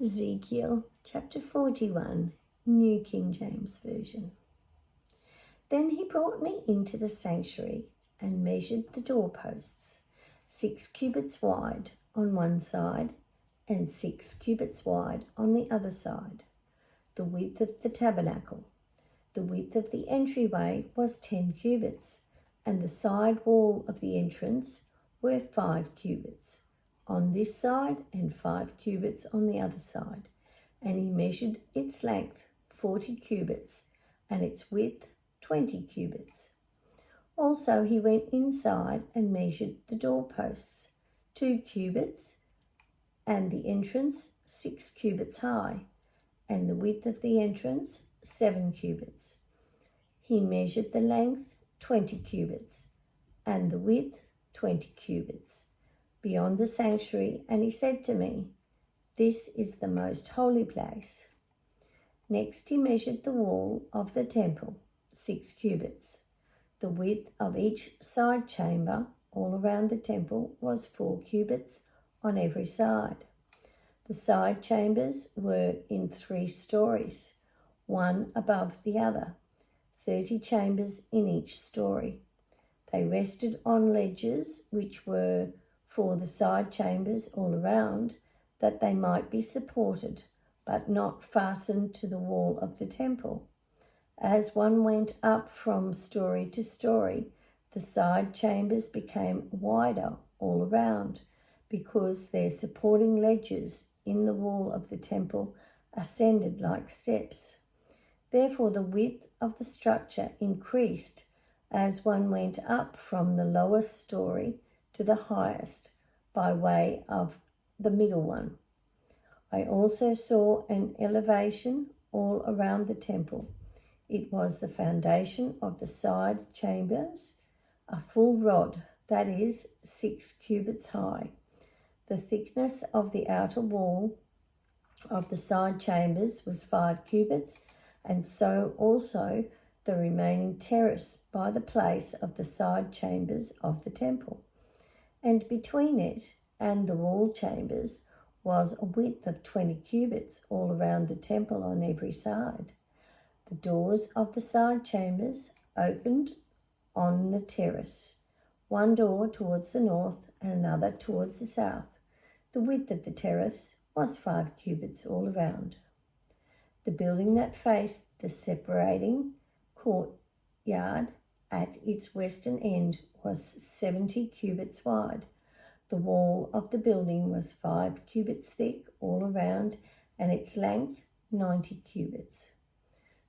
Ezekiel chapter 41, New King James Version. Then he brought me into the sanctuary and measured the doorposts, 6 cubits wide on one side and 6 cubits wide on the other side, the width of the tabernacle. The width of the entryway was 10 cubits, and the side wall of the entrance were 5 cubits on this side and 5 cubits on the other side. And he measured its length 40 cubits and its width 20 cubits. Also he went inside and measured the doorposts, 2 cubits, and the entrance 6 cubits high, and the width of the entrance 7 cubits. He measured the length 20 cubits and the width 20 cubits beyond the sanctuary, and he said to me, "This is the most holy place." Next he measured the wall of the temple, 6 cubits. The width of each side chamber all around the temple was 4 cubits on every side. The side chambers were in 3 stories, one above the other, 30 chambers in each story. They rested on ledges which were for the side chambers all around, that they might be supported, but not fastened to the wall of the temple. As one went up from story to story, the side chambers became wider all around, because their supporting ledges in the wall of the temple ascended like steps. Therefore the width of the structure increased as one went up from the lowest story to the highest by way of the middle one. I also saw an elevation all around the temple. It was the foundation of the side chambers, a full rod, that is, 6 cubits high. The thickness of the outer wall of the side chambers was 5 cubits, and so also the remaining terrace by the place of the side chambers of the temple. And between it and the wall chambers was a width of 20 cubits all around the temple on every side. The doors of the side chambers opened on the terrace, one door towards the north and another towards the south. The width of the terrace was 5 cubits all around. The building that faced the separating courtyard at its western end was 70 cubits wide. The wall of the building was 5 cubits thick all around, and its length 90 cubits.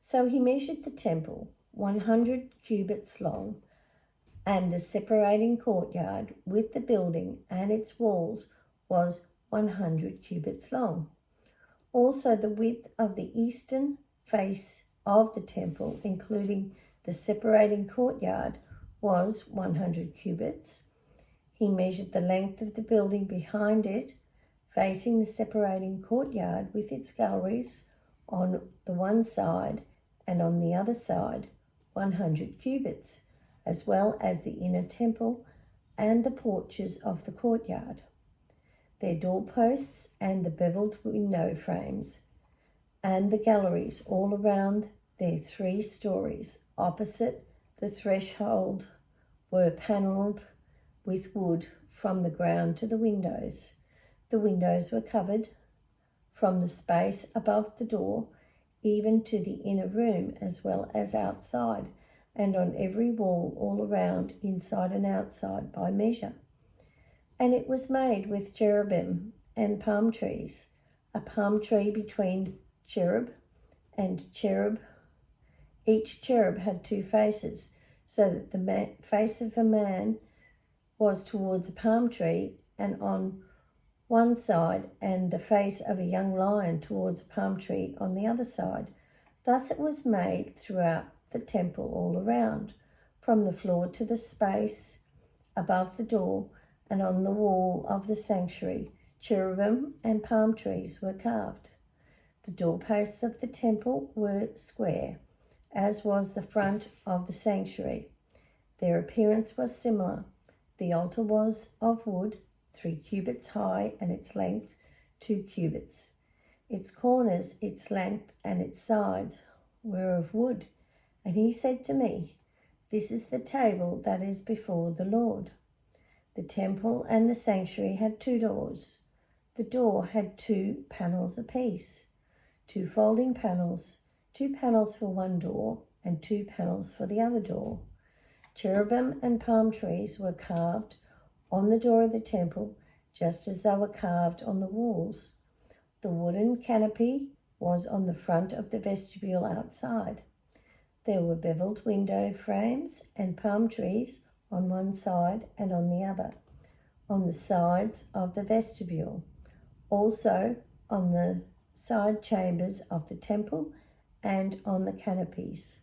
So he measured the temple 100 cubits long, and the separating courtyard with the building and its walls was 100 cubits long. Also the width of the eastern face of the temple, including the separating courtyard, was 100 cubits. He measured the length of the building behind it, facing the separating courtyard with its galleries on the one side and on the other side, 100 cubits, as well as the inner temple and the porches of the courtyard, their doorposts and the beveled window frames, and the galleries all around their 3 stories opposite the threshold were panelled with wood from the ground to the windows. The windows were covered from the space above the door even to the inner room as well as outside, and on every wall all around, inside and outside, by measure. And it was made with cherubim and palm trees, a palm tree between cherub and cherub. Each cherub had 2 faces, so that the face of a man was towards a palm tree and on one side, and the face of a young lion towards a palm tree on the other side. Thus it was made throughout the temple all around, from the floor to the space above the door, and on the wall of the sanctuary, cherubim and palm trees were carved. The doorposts of the temple were square, as was the front of the sanctuary. Their appearance was similar. The altar was of wood, 3 cubits high, and its length 2 cubits. Its corners, its length, and its sides were of wood. And he said to me, "This is the table that is before the Lord." The temple and the sanctuary had 2 doors. The door had 2 panels apiece, 2 folding panels, 2 panels for one door and 2 panels for the other door. Cherubim and palm trees were carved on the door of the temple, just as they were carved on the walls. The wooden canopy was on the front of the vestibule outside. There were beveled window frames and palm trees on one side and on the other, on the sides of the vestibule, also on the side chambers of the temple and on the canopies.